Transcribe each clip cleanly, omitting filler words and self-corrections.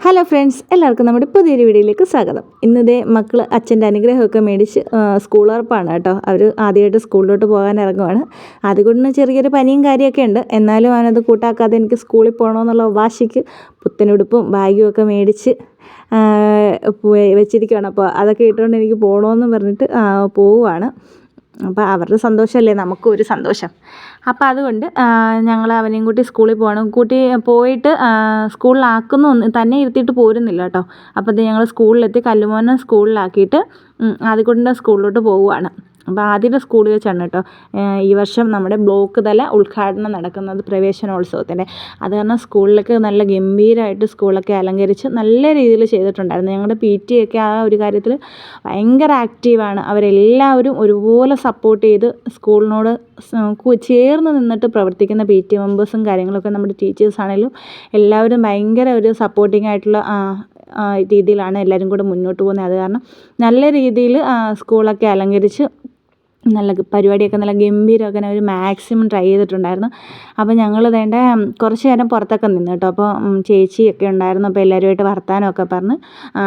Hello friends, എല്ലാവർക്കും നമ്മുടെ പുതിയൊരു വീഡിയോയിലേക്ക് സ്വാഗതം. ഇന്നത്തെ മക്കൾ അച്ഛൻ്റെ അനുഗ്രഹമൊക്കെ മേടിച്ച് സ്കൂൾ ഉറപ്പാണ് കേട്ടോ. അവർ ആദ്യമായിട്ട് സ്കൂളിലോട്ട് പോകാൻ ഇറങ്ങുവാണ്. അതുകൊണ്ട് ചെറിയൊരു പനിയും കാര്യമൊക്കെ ഉണ്ട്. എന്നാലും അവനത് കൂട്ടാക്കാതെ എനിക്ക് സ്കൂളിൽ പോകണമെന്നുള്ള വാശിക്ക് പുത്തനുടുപ്പും ബാഗും ഒക്കെ മേടിച്ച് വെച്ചിരിക്കുകയാണ്. അപ്പോൾ അതൊക്കെ ഇട്ടുകൊണ്ട് എനിക്ക് പോകണമെന്ന് പറഞ്ഞിട്ട് പോവുകയാണ്. അപ്പോൾ അവരുടെ സന്തോഷമല്ലേ നമുക്കും ഒരു സന്തോഷം. അപ്പോൾ അതുകൊണ്ട് ഞങ്ങൾ അവനെയും കൂട്ടി സ്കൂളിൽ പോകണം. കൂട്ടി പോയിട്ട് സ്കൂളിലാക്കുന്നു തന്നെ ഇരുത്തിയിട്ട് പോരുന്നില്ല കേട്ടോ. അപ്പോൾ ഞങ്ങൾ സ്കൂളിലെത്തി കല്ലുമോനെ സ്കൂളിലാക്കിയിട്ട് അതുകൊണ്ട് സ്കൂളിലോട്ട് പോവുകയാണ്. അപ്പോൾ ആദ്യത്തെ സ്കൂളിൽ വെച്ചാണ് കേട്ടോ ഈ വർഷം നമ്മുടെ ബ്ലോക്ക് തല ഉദ്ഘാടനം നടക്കുന്നത്, പ്രവേശനോത്സവത്തിൻ്റെ. അത് കാരണം സ്കൂളിലൊക്കെ നല്ല ഗംഭീരമായിട്ട് സ്കൂളൊക്കെ അലങ്കരിച്ച് നല്ല രീതിയിൽ ചെയ്തിട്ടുണ്ടായിരുന്നു. ഞങ്ങളുടെ PT ഒക്കെ ആ ഒരു കാര്യത്തിൽ ഭയങ്കര ആക്റ്റീവാണ്. അവരെല്ലാവരും ഒരുപോലെ സപ്പോർട്ട് ചെയ്ത് സ്കൂളിനോട് ചേർന്ന് നിന്നിട്ട് പ്രവർത്തിക്കുന്ന PT മെമ്പേഴ്സും കാര്യങ്ങളൊക്കെ നമ്മുടെ ടീച്ചേഴ്സ് ആണെങ്കിലും എല്ലാവരും ഭയങ്കര ഒരു സപ്പോർട്ടിംഗ് ആയിട്ടുള്ള രീതിയിലാണ് എല്ലാവരും കൂടെ മുന്നോട്ട് പോകുന്നത്. അത് കാരണം നല്ല രീതിയിൽ സ്കൂളൊക്കെ അലങ്കരിച്ച് നല്ല പരിപാടിയൊക്കെ നല്ല ഗംഭീരമൊക്കെ അവർ മാക്സിമം ട്രൈ ചെയ്തിട്ടുണ്ടായിരുന്നു. അപ്പോൾ ഞങ്ങൾ വേണ്ട കുറച്ച് നേരം പുറത്തൊക്കെ നിന്ന് കേട്ടോ. അപ്പോൾ ചേച്ചിയൊക്കെ ഉണ്ടായിരുന്നു. അപ്പോൾ എല്ലാവരുമായിട്ട് വർത്താനമൊക്കെ പറഞ്ഞ്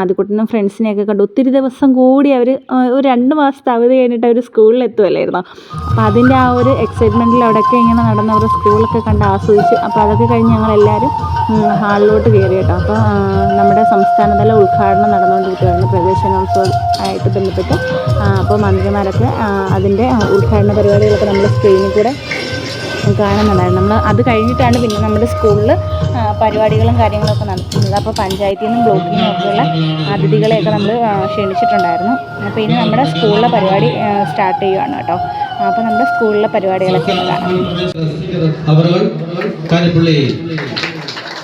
അതുകൂട്ടനും ഫ്രണ്ട്സിനെയൊക്കെ കണ്ടു. ഒത്തിരി ദിവസം കൂടി അവർ ഒരു 2 മാസത്തെ അവധി കഴിഞ്ഞിട്ട് അവർ സ്കൂളിൽ എത്തുമല്ലായിരുന്നു. അപ്പോൾ അതിൻ്റെ ആ ഒരു എക്സൈറ്റ്മെൻറ്റിൽ അവിടെയൊക്കെ ഇങ്ങനെ നടന്ന് അവരുടെ സ്കൂളൊക്കെ കണ്ട് ആസ്വദിച്ച്. അപ്പോൾ അതൊക്കെ കഴിഞ്ഞ് ഞങ്ങളെല്ലാവരും ഹാളിലോട്ട് കയറി കേട്ടോ. അപ്പോൾ നമ്മുടെ സംസ്ഥാനതല ഉദ്ഘാടനം നടന്നുകൊണ്ടിരിക്കുകയായിരുന്നു പ്രവേശനോത്സവം ആയിട്ട് ബന്ധപ്പെട്ട്. അപ്പോൾ മന്ത്രിമാരൊക്കെ അതിൻ്റെ ഉദ്ഘാടന പരിപാടികളൊക്കെ നമ്മൾ സ്ക്രീനിൽ കൂടെ കാണുന്നുണ്ടായിരുന്നു. നമ്മൾ അത് കഴിഞ്ഞിട്ടാണ് പിന്നെ നമ്മുടെ സ്കൂളിൽ പരിപാടികളും കാര്യങ്ങളൊക്കെ നടത്തുന്നത്. അപ്പോൾ പഞ്ചായത്തിൽ നിന്നും ബ്ലോക്കിൽ നിന്നും ഒക്കെയുള്ള അതിഥികളെയൊക്കെ നമ്മൾ ക്ഷണിച്ചിട്ടുണ്ടായിരുന്നു. അപ്പോൾ ഇനി നമ്മുടെ സ്കൂളിലെ പരിപാടി സ്റ്റാർട്ട് ചെയ്യുകയാണ് കേട്ടോ. അപ്പോൾ നമ്മുടെ സ്കൂളിലെ പരിപാടികളൊക്കെ ഒന്ന് കാണാം.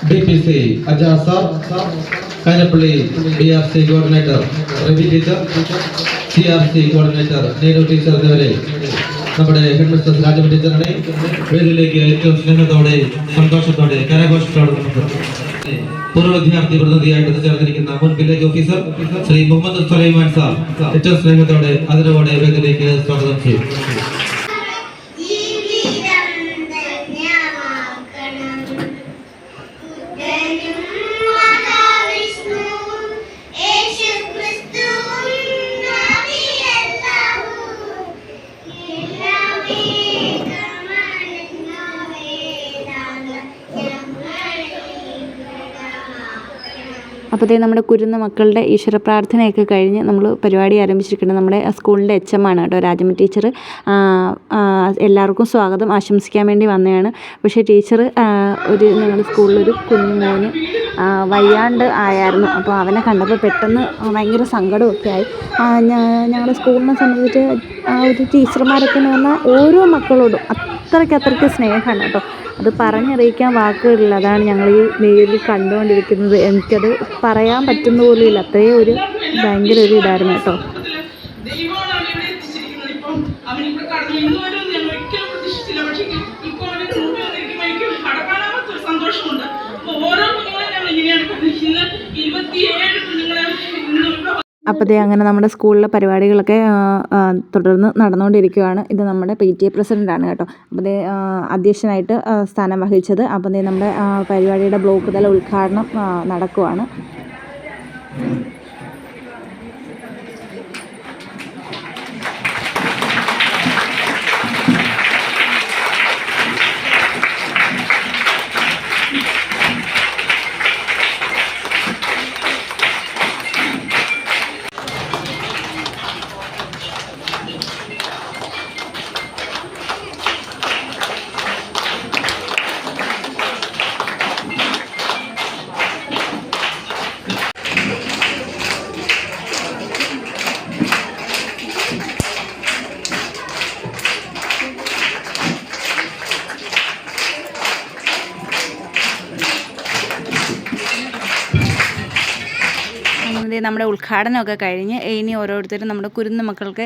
DPC Ajaz sir, Kanapalli DRC coordinator, Ravi teacher, CRC coordinator, Nehru teacher എന്നിവരെ നമ്മുടെ ഹെഡ് മിസ്റ്റർ രാജം ടീച്ചറിനെ വേദിയിലേക്ക് ഏറ്റവും സ്നേഹത്തോടെ സന്തോഷത്തോടെ കരഘോഷത്തോടെ നമുക്ക് പൂർവ്വ വിദ്യാർത്ഥി പ്രതിനിധിയായിട്ട് ചേർന്നിരിക്കുന്ന മുൻ village officer Shri Muhammad Sulaiman sir ഏറ്റവും സ്നേഹത്തോടെ അതിനോടെ വേദിയിലേക്ക് സ്വാഗതം ചെയ്യും. അപ്പോൾ നമ്മുടെ കുരുന്ന മക്കളുടെ ഈശ്വര പ്രാർത്ഥനയൊക്കെ കഴിഞ്ഞ് നമ്മൾ പരിപാടി ആരംഭിച്ചിരിക്കുന്നത്. നമ്മുടെ സ്കൂളിൻ്റെ HM ആണ് കേട്ടോ, രാജമ്മ ടീച്ചർ. എല്ലാവർക്കും സ്വാഗതം ആശംസിക്കാൻ വേണ്ടി വന്നതാണ്. പക്ഷേ ടീച്ചർ ഞങ്ങളുടെ സ്കൂളിലൊരു കുഞ്ഞു മോന് വയ്യാണ്ട് ആയായിരുന്നു. അപ്പോൾ അവനെ കണ്ടപ്പോൾ പെട്ടെന്ന് ഭയങ്കര സങ്കടമൊക്കെ ആയി. ഞങ്ങളുടെ സ്കൂളിനെ സംബന്ധിച്ച് ഒരു ടീച്ചർമാരൊക്കെ എന്ന് പറഞ്ഞാൽ ഓരോ മക്കളോടും അത്രയ്ക്ക് സ്നേഹമാണ് കേട്ടോ. അത് പറഞ്ഞറിയിക്കാൻ വാക്കുകളില്ല. അതാണ് ഞങ്ങൾ ഈ നേരിൽ കണ്ടുകൊണ്ടിരിക്കുന്നത്. എനിക്കത് പറയാൻ പറ്റുന്ന പോലും ഇല്ല. അത്രയും ഒരു ഭയങ്കര ഒരു ഇതായിരുന്നു കേട്ടോ. അപ്പോൾ അങ്ങനെ നമ്മുടെ സ്കൂളിലെ പരിപാടികളൊക്കെ തുടർന്ന് നടന്നുകൊണ്ടിരിക്കുകയാണ്. ഇത് നമ്മുടെ PTA പ്രസിഡൻ്റാണ് കേട്ടോ. അപ്പോൾ അധ്യക്ഷനായിട്ട് സ്ഥാനം വഹിച്ചത്. അപ്പോൾ നമ്മുടെ പരിപാടിയുടെ ബ്ലോക്ക് തല ഉദ്ഘാടനം നടക്കുവാണ്. ദേ നമ്മുടെ ഉദ്ഘാടനമൊക്കെ കഴിഞ്ഞ് ഇനി ഓരോരുത്തരും നമ്മുടെ കുരുന്നു മക്കൾക്ക്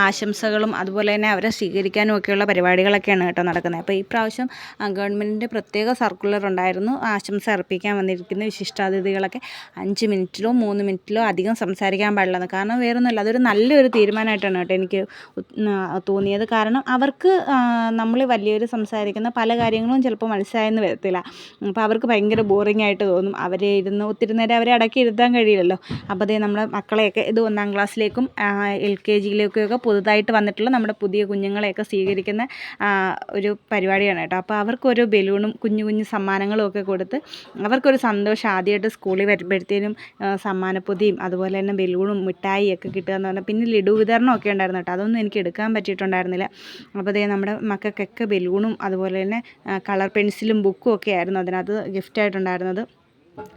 ആശംസകളും അതുപോലെ തന്നെ അവരെ സ്വീകരിക്കാനും ഒക്കെയുള്ള പരിപാടികളൊക്കെയാണ് കേട്ടോ നടക്കുന്നത്. അപ്പോൾ ഈ പ്രാവശ്യം ഗവൺമെൻറ്റിൻ്റെ പ്രത്യേക സർക്കുലർ ഉണ്ടായിരുന്നു. ആശംസ അർപ്പിക്കാൻ വന്നിരിക്കുന്ന വിശിഷ്ടാതിഥികളൊക്കെ 5 മിനിറ്റിലോ 3 മിനിറ്റിലോ അധികം സംസാരിക്കാൻ പാടില്ലെന്ന്. കാരണം വേറൊന്നുമില്ല, അതൊരു നല്ലൊരു തീരുമാനമായിട്ടാണ് കേട്ടോ എനിക്ക് തോന്നിയത്. കാരണം അവർക്ക് നമ്മൾ വലിയൊരു സംസാരിക്കുന്ന പല കാര്യങ്ങളും ചിലപ്പോൾ മനസ്സിലായെന്ന് വരത്തില്ല. അപ്പോൾ അവർക്ക് ഭയങ്കര ബോറിംഗ് ആയിട്ട് തോന്നും. അവരെ ഇരുന്ന് ഒത്തിരി നേരം അവരെ അടക്കി ഇരുത്താൻ കഴിയില്ലല്ലോ. അപ്പോൾ അതേ നമ്മുടെ മക്കളെയൊക്കെ ഇത് 1-ാം ക്ലാസ്സിലേക്കും LKG-യിലേക്കൊക്കെ പുതുതായിട്ട് വന്നിട്ടുള്ള നമ്മുടെ പുതിയ കുഞ്ഞുങ്ങളെയൊക്കെ സ്വീകരിക്കുന്ന ഒരു പരിപാടിയാണ് കേട്ടോ. അപ്പോൾ അവർക്കൊരു ബലൂണും കുഞ്ഞു കുഞ്ഞു സമ്മാനങ്ങളും ഒക്കെ കൊടുത്ത് അവർക്കൊരു സന്തോഷം. ആദ്യമായിട്ട് സ്കൂളിൽ വരുമ്പോഴത്തേനും സമ്മാനപ്പൊതിയും അതുപോലെ തന്നെ ബലൂണും മിഠായിയൊക്കെ കിട്ടുക എന്ന് പറഞ്ഞാൽ പിന്നെ ലഡു വിതരണമൊക്കെ ഉണ്ടായിരുന്നു കേട്ടോ. അതൊന്നും എനിക്ക് എടുക്കാൻ പറ്റിയിട്ടുണ്ടായിരുന്നില്ല. അപ്പോൾ അതേ നമ്മുടെ മക്കൾക്കൊക്കെ ബലൂണും അതുപോലെ തന്നെ കളർ പെൻസിലും ബുക്കും ഒക്കെ ആയിരുന്നു അതിനകത്ത് ഗിഫ്റ്റായിട്ടുണ്ടായിരുന്നത്.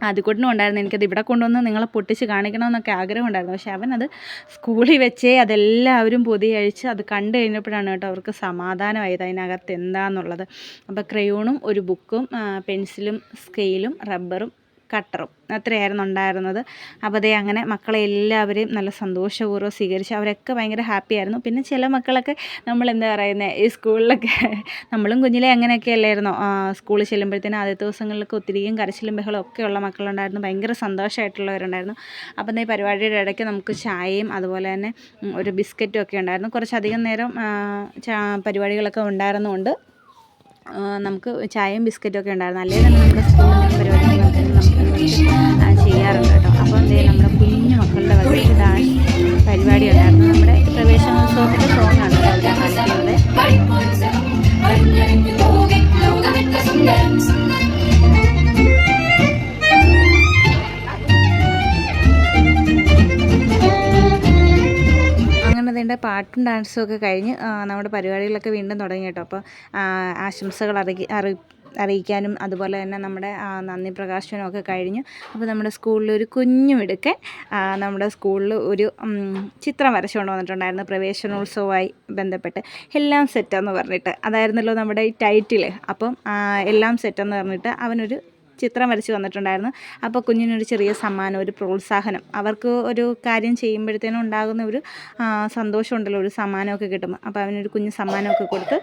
ആദ്യക്കുട്ടനും ഉണ്ടായിരുന്നു. എനിക്കത് ഇവിടെ കൊണ്ടുവന്ന് നിങ്ങളെ പൊട്ടിച്ച് കാണിക്കണമെന്നൊക്കെ ആഗ്രഹമുണ്ടായിരുന്നു. പക്ഷേ അവനത് സ്കൂളിൽ വെച്ചേ അതെല്ലാവരും പൊതി അഴിച്ച് അത് കണ്ടു കഴിഞ്ഞപ്പോഴാണ് കേട്ടോ അവർക്ക് സമാധാനമായത് അതിനകത്ത് എന്താണെന്നുള്ളത്. അപ്പോൾ ക്രയോണും ഒരു ബുക്കും പെൻസിലും സ്കെയിലും റബ്ബറും കട്ടറും അത്രയായിരുന്നു ഉണ്ടായിരുന്നത്. അപ്പോൾ അതേ അങ്ങനെ മക്കളെ എല്ലാവരെയും നല്ല സന്തോഷപൂർവ്വം സ്വീകരിച്ച് അവരൊക്കെ ഭയങ്കര ഹാപ്പി ആയിരുന്നു. പിന്നെ ചില മക്കളൊക്കെ നമ്മളെന്താ പറയുന്നത്, ഈ സ്കൂളിലൊക്കെ നമ്മളും കുഞ്ഞിലെ അങ്ങനെയൊക്കെ അല്ലായിരുന്നോ, സ്കൂളിൽ ചെല്ലുമ്പോഴത്തേനും ആദ്യത്തെ ദിവസങ്ങളിലൊക്കെ ഒത്തിരിയും കരച്ചിലും ബഹളം ഒക്കെ ഉള്ള മക്കളുണ്ടായിരുന്നു. ഭയങ്കര സന്തോഷമായിട്ടുള്ളവരുണ്ടായിരുന്നു. അപ്പം ഈ പരിപാടിയുടെ ഇടയ്ക്ക് നമുക്ക് ചായയും അതുപോലെ തന്നെ ഒരു ബിസ്ക്കറ്റും ഒക്കെ ഉണ്ടായിരുന്നു. കുറച്ചധികം നേരം പരിപാടികളൊക്കെ ഉണ്ടായിരുന്നുകൊണ്ട് നമുക്ക് ചായയും ബിസ്ക്കറ്റും ഒക്കെ ഉണ്ടായിരുന്നു. അല്ലെങ്കിൽ തന്നെ നമ്മുടെ സ്കൂളിൽ പരിപാടികൾ നമുക്ക് ചെയ്യാറുണ്ട് കേട്ടോ. അപ്പോൾ നമ്മുടെ കുഞ്ഞു മക്കളുടെ വകയിൽ ഡാൻസ് പരിപാടി ഉണ്ടായിരുന്നു. നമ്മുടെ പ്രവേശനോത്സവത്തിൻ്റെ സോങ്ങാണ് കേട്ടോ അവർ കാണിക്കുന്നത്. അതിൻ്റെ പാട്ടും ഡാൻസും ഒക്കെ കഴിഞ്ഞ് നമ്മുടെ പരിപാടികളൊക്കെ വീണ്ടും തുടങ്ങി കേട്ടോ. അപ്പോൾ ആശംസകൾ അറിയിക്കാനും അതുപോലെ തന്നെ നമ്മുടെ നന്ദി പ്രകാശനവും ഒക്കെ കഴിഞ്ഞു. അപ്പോൾ നമ്മുടെ സ്കൂളിലൊരു കുഞ്ഞുമിടുക്കൻ നമ്മുടെ സ്കൂളിൽ ഒരു ചിത്രം വരച്ചുകൊണ്ട് വന്നിട്ടുണ്ടായിരുന്നു പ്രവേശനോത്സവമായി ബന്ധപ്പെട്ട്. എല്ലാം സെറ്റെന്ന് പറഞ്ഞിട്ട് അതായിരുന്നല്ലോ നമ്മുടെ ഈ ടൈറ്റിൽ. അപ്പം എല്ലാം സെറ്റെന്ന് പറഞ്ഞിട്ട് അവനൊരു ചിത്രം വരച്ച് വന്നിട്ടുണ്ടായിരുന്നു. അപ്പോൾ കുഞ്ഞിനൊരു ചെറിയ സമ്മാനം, ഒരു പ്രോത്സാഹനം, അവർക്ക് ഒരു കാര്യം ചെയ്യുമ്പോഴത്തേനും ഉണ്ടാകുന്ന ഒരു സന്തോഷമുണ്ടല്ലോ, ഒരു സമ്മാനമൊക്കെ കിട്ടും. അപ്പോൾ അവനൊരു കുഞ്ഞ് സമ്മാനമൊക്കെ കൊടുത്ത്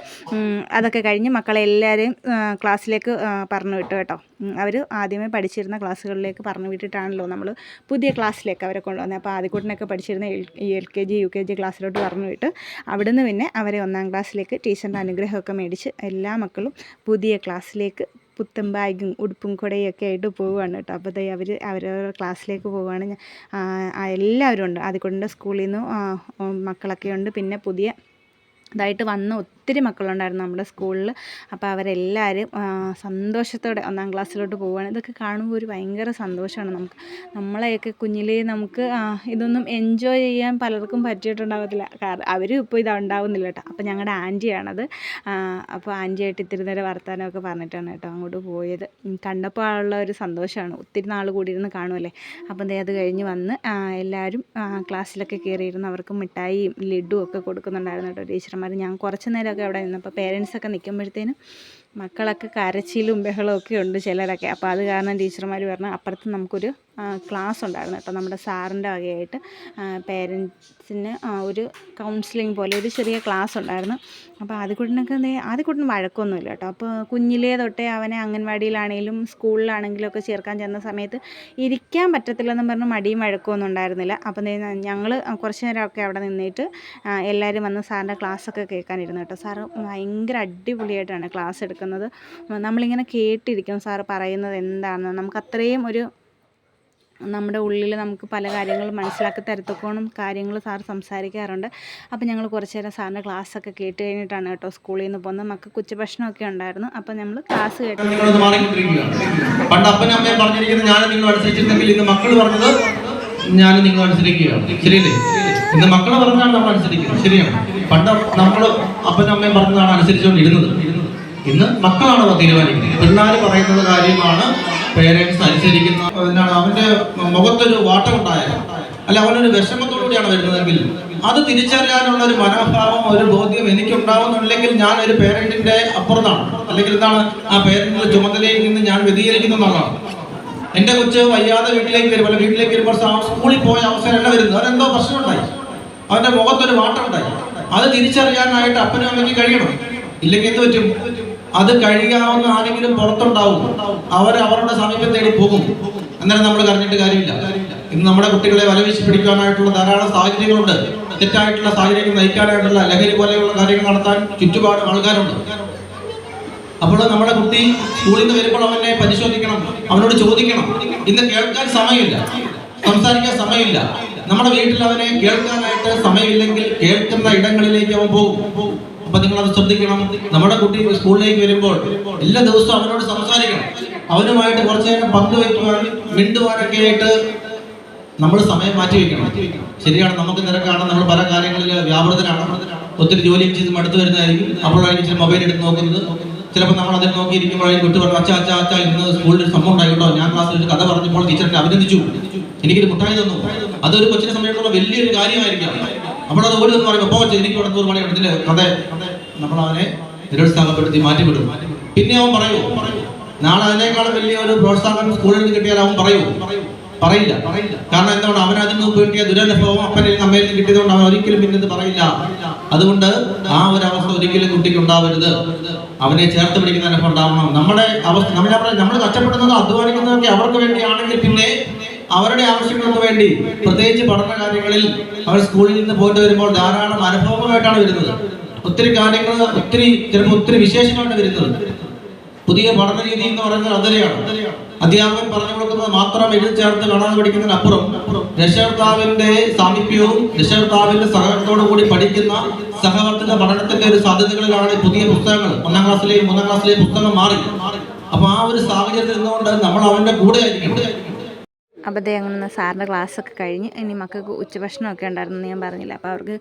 അതൊക്കെ കഴിഞ്ഞ് മക്കളെ എല്ലാവരെയും ക്ലാസ്സിലേക്ക് പറഞ്ഞു വിട്ടു കേട്ടോ. അവർ ആദ്യമേ പഠിച്ചിരുന്ന ക്ലാസ്സുകളിലേക്ക് പറഞ്ഞു വിട്ടിട്ടാണല്ലോ നമ്മൾ പുതിയ ക്ലാസ്സിലേക്ക് അവരെ കൊണ്ടുവന്നത്. അപ്പോൾ ആദ്യക്കൂട്ടിനൊക്കെ പഠിച്ചിരുന്ന LKG UKG ക്ലാസ്സിലോട്ട് പറഞ്ഞു വിട്ട് അവിടുന്ന് പിന്നെ അവരെ 1-ാം ക്ലാസ്സിലേക്ക് ടീച്ചറിൻ്റെ അനുഗ്രഹമൊക്കെ മേടിച്ച് എല്ലാ മക്കളും പുതിയ ക്ലാസ്സിലേക്ക് പുത്തൻ ബാഗും ഉടുപ്പും കുടയൊക്കെ ആയിട്ട് പോവുകയാണ് കേട്ടോ. അപ്പോൾ അവരവരുടെ ക്ലാസ്സിലേക്ക് പോവുകയാണ്. എല്ലാവരും ഉണ്ട്. അതുകൊണ്ട് സ്കൂളിൽ നിന്ന് മക്കളൊക്കെ ഉണ്ട്. പിന്നെ ഇതായിട്ട് വന്ന ഒത്തിരി മക്കളുണ്ടായിരുന്നു നമ്മുടെ സ്കൂളിൽ. അപ്പോൾ അവരെല്ലാവരും സന്തോഷത്തോടെ 1-ാം ക്ലാസ്സിലോട്ട് പോവുകയാണ്. ഇതൊക്കെ കാണുമ്പോൾ ഒരു ഭയങ്കര സന്തോഷമാണ്. നമ്മളെയൊക്കെ കുഞ്ഞിലേ നമുക്ക് ഇതൊന്നും എൻജോയ് ചെയ്യാൻ പലർക്കും പറ്റിയിട്ടുണ്ടാകത്തില്ല. കാരണം അവരും ഇപ്പോൾ ഇതുണ്ടാവുന്നില്ല കേട്ടോ. അപ്പോൾ ഞങ്ങളുടെ ആൻറ്റിയാണത്. അപ്പോൾ ആൻറ്റിയായിട്ട് ഇത്തിരി നേരം വർത്താനമൊക്കെ പറഞ്ഞിട്ടാണ് കേട്ടോ അങ്ങോട്ട് പോയത്. കണ്ടപ്പോൾ ഉള്ള ഒരു സന്തോഷമാണ്. ഒത്തിരി നാൾ കൂടി ഇരുന്ന് കാണുമല്ലേ. അപ്പം അത് കഴിഞ്ഞ് വന്ന് എല്ലാവരും ക്ലാസ്സിലൊക്കെ കയറിയിരുന്ന് അവർക്ക് മിഠായിയും ലഡുവും ഒക്കെ കൊടുക്കുന്നുണ്ടായിരുന്നു കേട്ടോ ടീച്ചർമാർ. ഞാൻ കുറച്ച് നേരമൊക്കെ അവിടെ നിന്നപ്പോൾ പേരൻസൊക്കെ നിൽക്കുമ്പോഴത്തേനും മക്കളൊക്കെ കരച്ചിലും ബഹളമൊക്കെ ഉണ്ട് ചിലരൊക്കെ. അപ്പോൾ അത് കാരണം ടീച്ചർമാർ പറഞ്ഞു അപ്പുറത്ത് നമുക്കൊരു ക്ലാസ് ഉണ്ടായിരുന്നു കേട്ടോ നമ്മുടെ സാറിൻ്റെ വകയായിട്ട് പേരൻസിന് ഒരു കൗൺസിലിംഗ് പോലെ ഒരു ചെറിയ ക്ലാസ് ഉണ്ടായിരുന്നു. അപ്പോൾ ആദ്യക്കുട്ടന് വഴക്കൊന്നുമില്ല കേട്ടോ. അപ്പോൾ കുഞ്ഞിലേ തൊട്ടേ അവനെ അംഗൻവാടിയിലാണെങ്കിലും സ്കൂളിലാണെങ്കിലും ഒക്കെ ചേർക്കാൻ ചെന്ന സമയത്ത് ഇരിക്കാൻ പറ്റത്തില്ലെന്നും പറഞ്ഞ് മടിയും വഴക്കമൊന്നും ഉണ്ടായിരുന്നില്ല. അപ്പം ഞങ്ങൾ കുറച്ച് നേരമൊക്കെ അവിടെ നിന്നിട്ട് എല്ലാവരും വന്ന് സാറിൻ്റെ ക്ലാസ്സൊക്കെ കേൾക്കാനിരുന്നു കേട്ടോ. സാറ് ഭയങ്കര അടിപൊളിയായിട്ടാണ് ക്ലാസ് എടുക്കുന്നത്. നമ്മളിങ്ങനെ കേട്ടിരിക്കും സാറ് പറയുന്നത് എന്താണെന്ന്. നമുക്ക് അത്രയും ഒരു നമ്മുടെ ഉള്ളിൽ നമുക്ക് പല കാര്യങ്ങളും മനസ്സിലാക്കി തരത്തക്കോണം കാര്യങ്ങൾ സാർ സംസാരിക്കാറുണ്ട്. അപ്പോൾ ഞങ്ങൾ കുറച്ച് നേരം സാറിൻ്റെ ക്ലാസ്സൊക്കെ കേട്ട് കഴിഞ്ഞിട്ടാണ് കേട്ടോ സ്കൂളിൽ നിന്ന് പോകുന്നത്. മക്കൾക്ക് ഉച്ചഭക്ഷണമൊക്കെ ഉണ്ടായിരുന്നു. അപ്പോൾ നമ്മൾ ക്ലാസ് കേട്ടു. പണ്ട് അപ്പനും അമ്മയും പറഞ്ഞിരിക്കുന്നത് ഞാൻ നിങ്ങൾ അനുസരിച്ചിരുന്നെങ്കിൽ ഇന്ന് മക്കൾ പറഞ്ഞത് ഞാൻ നിങ്ങൾ അനുസരിക്കുകയാണ്. ശരിയല്ലേ? ഇന്ന് മക്കളെ പറഞ്ഞാണ് നമ്മൾ അനുസരിക്കുന്നത്. ശരിയാണ്. പണ്ട് നമ്മൾ അപ്പനും അമ്മയും പറഞ്ഞതാണ് അനുസരിച്ചുകൊണ്ടിരുന്നത്. ഇന്ന് മക്കളാണ് തീരുമാനിക്കുന്നത്. പിള്ളേർ പറയുന്നത് കാര്യമാണ് പേരൻസ് അനുസരിക്കുന്നത്. എന്നാണ് അവൻ്റെ മുഖത്തൊരു വാട്ടം ഉണ്ടായാൽ അല്ല അവനൊരു വിഷമത്തോടുകൂടിയാണ് വരുന്നതെങ്കിൽ അത് തിരിച്ചറിയാനുള്ള ഒരു മനോഭാവം, ഒരു ബോധ്യം എനിക്കുണ്ടാവുന്നുണ്ടെങ്കിൽ ഞാൻ ഒരു പേരൻറ്റിൻ്റെ അപ്പുറത്താണ്. അല്ലെങ്കിൽ എന്താണ് ആ പേരൻറ്റിൻ്റെ ചുമതലയിൽ നിന്ന് ഞാൻ വ്യതിചരിക്കുന്നു എന്നുള്ളതാണ്. എൻ്റെ കൊച്ച് വയ്യാതെ വീട്ടിലേക്ക് വരുമ്പോൾ സ്കൂളിൽ പോയ അവസരമല്ല വരുന്നത്. അവനെന്തോ പ്രശ്നമുണ്ടായി, അവൻ്റെ മുഖത്തൊരു വാട്ടം ഉണ്ടായി. അത് തിരിച്ചറിയാനായിട്ട് അപ്പനും അമ്മയ്ക്ക് കഴിയണം. ഇല്ലെങ്കിൽ എന്ത് പറ്റും? അത് കഴിയാവുന്ന ആരെങ്കിലും പുറത്തുണ്ടാവും, അവരുടെ സമീപം തേടി പോകും. അന്നേരം നമ്മൾ കറിഞ്ഞിട്ട് കാര്യമില്ല. ഇന്ന് നമ്മുടെ കുട്ടികളെ വലവീശി പിടിക്കാനായിട്ടുള്ള ധാരാളം സാഹചര്യങ്ങളുണ്ട്. തെറ്റായിട്ടുള്ള സാഹചര്യങ്ങൾ നയിക്കാനായിട്ടുള്ള ലഹരി പോലെയുള്ള കാര്യങ്ങൾ നടത്താൻ ചുറ്റുപാട് ആൾക്കാരുണ്ട്. അപ്പോൾ നമ്മുടെ കുട്ടി സ്കൂളിൽ നിന്ന് വരുമ്പോൾ അവനെ പരിശോധിക്കണം, അവനോട് ചോദിക്കണം. ഇന്ന് കേൾക്കാൻ സമയമില്ല, സംസാരിക്കാൻ സമയമില്ല. നമ്മുടെ വീട്ടിൽ അവനെ കേൾക്കാനായിട്ട് സമയമില്ലെങ്കിൽ കേൾക്കുന്ന ഇടങ്ങളിലേക്ക് അവൻ പോകും. അപ്പൊ നിങ്ങൾ അത് ശ്രദ്ധിക്കണം. നമ്മുടെ കുട്ടി സ്കൂളിലേക്ക് വരുമ്പോൾ എല്ലാ ദിവസവും അവനോട് സംസാരിക്കണം, അവനുമായിട്ട് കുറച്ചു നേരം പങ്കുവയ്ക്കുവാൻ മിണ്ടുവാനൊക്കെ ആയിട്ട് നമ്മൾ സമയം മാറ്റി വെക്കണം. ശരിയാണ്, നമുക്ക് തിരക്കാണ്, നമ്മൾ പല കാര്യങ്ങളിൽ വ്യാപൃതരാണ്, ഒത്തിരി ജോലിയും ചെയ്ത് മടുത്തു വരുന്നതായിരിക്കും. അപ്പോഴായിരിക്കും ചില മൊബൈൽ എടുത്ത് നോക്കുന്നത്. ചിലപ്പോൾ നമ്മൾ അതിൽ നോക്കിയിരിക്കുമ്പോഴായിരിക്കും കുട്ടി പറഞ്ഞു, അച്ഛാ ഇന്ന് സ്കൂളിൽ ഒരു സംഭവം ഉണ്ടായിട്ടോ, ഞാൻ ക്ലാസ്സിൽ ഒരു കഥ പറഞ്ഞപ്പോൾ ടീച്ചറിനെ അഭിനന്ദിച്ചു, എനിക്കൊരു മുട്ടായി തന്നു. അതൊരു കൊച്ചിനെ സമയത്തുള്ള വലിയൊരു കാര്യമായിരിക്കാം. അപ്പോൾ അത് ഓടി എന്ന് പറയുമ്പോൾ അപ്പോൾ എനിക്ക് ഇവിടെ 100 മണി എടുത്തില്ല കഥ, നമ്മൾ അവനെ നിരുത്സാഹപ്പെടുത്തി മാറ്റിവിടും. പിന്നെ അവൻ പറയൂ, നാളെ അതിനേക്കാളും വലിയ ഒരു പ്രോത്സാഹനം സ്കൂളിൽ നിന്ന് കിട്ടിയാൽ അവൻ പറയില്ല. കാരണം എന്താണ്? അവൻ അതിൽ നിന്ന് കിട്ടിയ ദുരനുഭവം അപ്പനിൽ നിന്ന് അമ്മയിൽ നിന്ന് കിട്ടിയതുകൊണ്ട് അവൻ ഒരിക്കലും പിന്നത് പറയില്ല. അതുകൊണ്ട് ആ ഒരു അവസ്ഥ ഒരിക്കലും കുട്ടിക്ക് ഉണ്ടാവരുത്. അവനെ ചേർത്ത് പിടിക്കുന്ന അനുഭവം ഉണ്ടാവണം. നമ്മുടെ അവസ്ഥ നമ്മൾ കഷ്ടപ്പെടുന്നത് അധ്വാനിക്കുന്നതൊക്കെ അവർക്ക് വേണ്ടിയാണെങ്കിൽ പിന്നെ അവരുടെ ആവശ്യങ്ങൾക്ക് വേണ്ടി, പ്രത്യേകിച്ച് പഠന കാര്യങ്ങളിൽ അവർ സ്കൂളിൽ നിന്ന് പോയിട്ട് വരുമ്പോൾ ധാരാളം അനുഭവങ്ങളായിട്ടാണ് വരുന്നത്. ഒത്തിരി കാര്യങ്ങൾ, ചിലപ്പോൾ ഒത്തിരി വിശേഷങ്ങളാണ് വരുന്നത്. പുതിയ പഠന രീതി എന്ന് പറയുന്നത് അതരെയാണ്. അധ്യാപകൻ പറഞ്ഞു കൊടുക്കുന്നത് മാത്രം എഴുതി ചേർത്ത് കാണാതെ പഠിക്കുന്നതിനപ്പുറം രക്ഷകർത്താവിന്റെ സാമീപ്യവും രക്ഷകർത്താവിന്റെ സഹകരണത്തോടു കൂടി പഠിക്കുന്ന സഹവർത്തിക പഠനത്തിന്റെ ഒരു സാധ്യതകളിലാണ് പുതിയ പുസ്തകങ്ങൾ. 1ാം ക്ലാസ്സിലെയും 3ാം ക്ലാസ്സിലെയും പുസ്തകം മാറി. അപ്പൊ ആ ഒരു സാഹചര്യത്തിൽ നിന്നുകൊണ്ട് നമ്മൾ അവന്റെ കൂടെ ആയിരിക്കണം. അപ്പോൾ ദേ അങ്ങനെ സാറിൻ്റെ ക്ലാസ്സൊക്കെ കഴിഞ്ഞ് ഇനി മക്കൾക്ക് ഉച്ചഭക്ഷണമൊക്കെ ഉണ്ടായിരുന്നു ഞാൻ പറഞ്ഞില്ല. അപ്പോൾ അവർക്ക്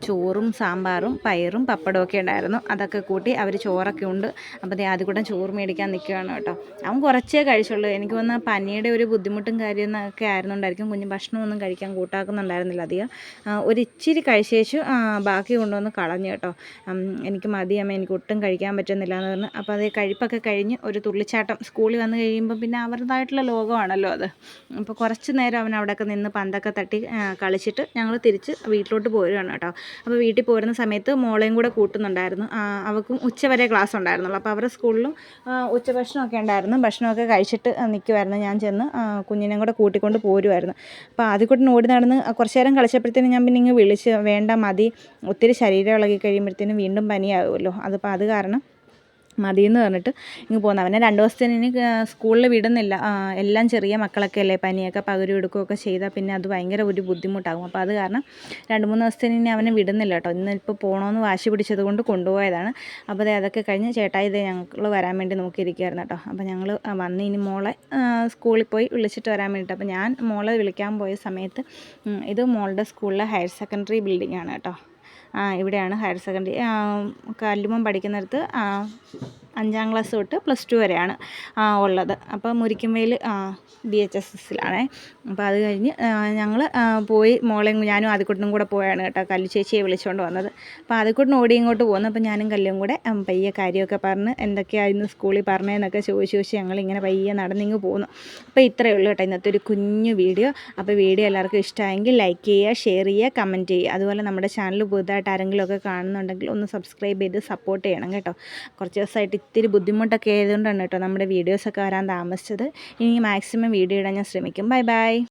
ചോറും സാമ്പാറും പയറും പപ്പടവും ഒക്കെ ഉണ്ടായിരുന്നു. അതൊക്കെ കൂട്ടി അവർ ചോറൊക്കെ ഉണ്ട്. അപ്പോൾ ദേ ആദ്യം കൂടെ ചോറ് മേടിക്കാൻ നിൽക്കുകയാണ് കേട്ടോ. അവൻ കുറച്ചേ കഴിച്ചുള്ളൂ. എനിക്ക് തോന്നുന്ന പനിയുടെ ഒരു ബുദ്ധിമുട്ടും കാര്യമൊക്കെ ആയിരുന്നുണ്ടായിരിക്കും. കുഞ്ഞ് ഭക്ഷണമൊന്നും കഴിക്കാൻ കൂട്ടാക്കുന്നുണ്ടായിരുന്നില്ല അധികം. ഒരിച്ചിരി കഴിച്ചേച്ചു ബാക്കി കൊണ്ടുവന്ന് കളഞ്ഞു കേട്ടോ. എനിക്ക് മതിയമ്മ, എനിക്ക് ഒട്ടും കഴിക്കാൻ പറ്റുന്നില്ല എന്ന് പറഞ്ഞു. അപ്പോൾ അതേ കഴിപ്പൊക്കെ കഴിഞ്ഞ് ഒരു തുള്ളിച്ചാട്ടം. സ്കൂളിൽ വന്ന് കഴിയുമ്പോൾ പിന്നെ അവരുടേതായിട്ടുള്ള ലോകമാണല്ലോ അത്. അപ്പോൾ കുറച്ച് നേരം അവൻ അവിടെയൊക്കെ നിന്ന് പന്തൊക്കെ തട്ടി കളിച്ചിട്ട് ഞങ്ങൾ തിരിച്ച് വീട്ടിലോട്ട് പോരുകയാണ് കേട്ടോ. അപ്പോൾ വീട്ടിൽ പോരുന്ന സമയത്ത് മോളെയും കൂടെ കൂട്ടുന്നുണ്ടായിരുന്നു. അവൾക്കും ഉച്ചവരെ ക്ലാസ് ഉണ്ടായിരുന്നുള്ളൂ. അപ്പോൾ അവരുടെ സ്കൂളിലും ഉച്ചഭക്ഷണമൊക്കെ ഉണ്ടായിരുന്നു. ഭക്ഷണമൊക്കെ കഴിച്ചിട്ട് നിൽക്കുമായിരുന്നു. ഞാൻ ചെന്ന് കുഞ്ഞിനെയും കൂടെ കൂട്ടിക്കൊണ്ട് പോരുമായിരുന്നു. അപ്പോൾ ആദ്യക്കൂട്ടിന് ഓടി നടന്ന് കുറച്ച് നേരം കളിച്ചപ്പോഴത്തേനും ഞാൻ പിന്നെ ഇങ്ങ് വിളിച്ച്, വേണ്ട മതി, ഒത്തിരി ശരീരം ഇളകി കഴിയുമ്പോഴത്തേനും വീണ്ടും പനിയാകുമല്ലോ, അതിപ്പോൾ അത് കാരണം മതിയെന്ന് പറഞ്ഞിട്ട് ഇങ്ങ് പോകുന്നത്. അവനെ 2 ദിവസത്തിന് ഇനി സ്കൂളിൽ വിടുന്നില്ല. എല്ലാം ചെറിയ മക്കളൊക്കെ അല്ലേ, പനിയൊക്കെ പകരും എടുക്കുകയൊക്കെ ചെയ്താൽ പിന്നെ അത് ഭയങ്കര ഒരു ബുദ്ധിമുട്ടാകും. അപ്പോൾ അത് കാരണം 2-3 ദിവസത്തിന് ഇനി അവനെ വിടുന്നില്ല കേട്ടോ. ഇന്നിപ്പോൾ പോകണമെന്ന് വാശി പിടിച്ചത് കൊണ്ട് കൊണ്ടുപോയതാണ്. അപ്പോൾ അതൊക്കെ കഴിഞ്ഞ് ചേട്ടായി ഇതേ ഞങ്ങൾ വരാൻ വേണ്ടി നോക്കിയിരിക്കുകയായിരുന്നു കേട്ടോ. അപ്പോൾ ഞങ്ങൾ വന്ന് ഇനി മോളെ സ്കൂളിൽ പോയി വിളിച്ചിട്ട് വരാൻ വേണ്ടിയിട്ട്. അപ്പോൾ ഞാൻ മോളെ വിളിക്കാൻ പോയ സമയത്ത് ഇത് മോളുടെ സ്കൂളിലെ ഹയർ സെക്കൻഡറി ബിൽഡിംഗ് ആണ് കേട്ടോ. ഇവിടെയാണ് ഹയർ സെക്കൻഡറി. കല്ലുമ്മം പഠിക്കുന്നിടത്ത് 5ാം ക്ലാസ് തൊട്ട് +2 വരെയാണ് ഉള്ളത്. അപ്പോൾ മുരിക്കുംവേൽ BHSSലാണേ. അപ്പോൾ അത് കഴിഞ്ഞ് ഞങ്ങൾ പോയി മോളെയും ഞാനും ആദ്യക്കുട്ടനും കൂടെ പോയാണ് കേട്ടോ കല്ലു ചേച്ചിയെ വിളിച്ചുകൊണ്ട് വന്നത്. അപ്പോൾ ആദ്യക്കുട്ടൻ ഓടി ഇങ്ങോട്ട് പോകുന്നു. അപ്പോൾ ഞാനും കല്ലും കൂടെ പയ്യെ കാര്യമൊക്കെ പറഞ്ഞ് എന്തൊക്കെയായിരുന്നു സ്കൂളിൽ പറഞ്ഞതെന്നൊക്കെ ചോദിച്ച് ഞങ്ങളിങ്ങനെ പയ്യെ നടന്നിങ്ങ് പോകുന്നു. അപ്പോൾ ഇത്രയേ ഉള്ളൂ കേട്ടോ ഇന്നത്തെ ഒരു കുഞ്ഞു വീഡിയോ. അപ്പോൾ വീഡിയോ എല്ലാവർക്കും ഇഷ്ടമായെങ്കിൽ ലൈക്ക് ചെയ്യുക, ഷെയർ ചെയ്യുക, കമൻറ്റ് ചെയ്യുക. അതുപോലെ നമ്മുടെ ചാനൽ പുതുതായിട്ട് ആരെങ്കിലുമൊക്കെ കാണുന്നുണ്ടെങ്കിൽ ഒന്ന് സബ്സ്ക്രൈബ് ചെയ്ത് സപ്പോർട്ട് ചെയ്യണം കേട്ടോ. കുറച്ച് ദിവസമായിട്ട് ഇത്തിരി ബുദ്ധിമുട്ടൊക്കെ ആയതുകൊണ്ടാണ് കേട്ടോ നമ്മുടെ വീഡിയോസൊക്കെ വരാൻ താമസിച്ചത്. ഇനി മാക്സിമം വീഡിയോ ഇടാൻ ഞാൻ ശ്രമിക്കും. Bye bye.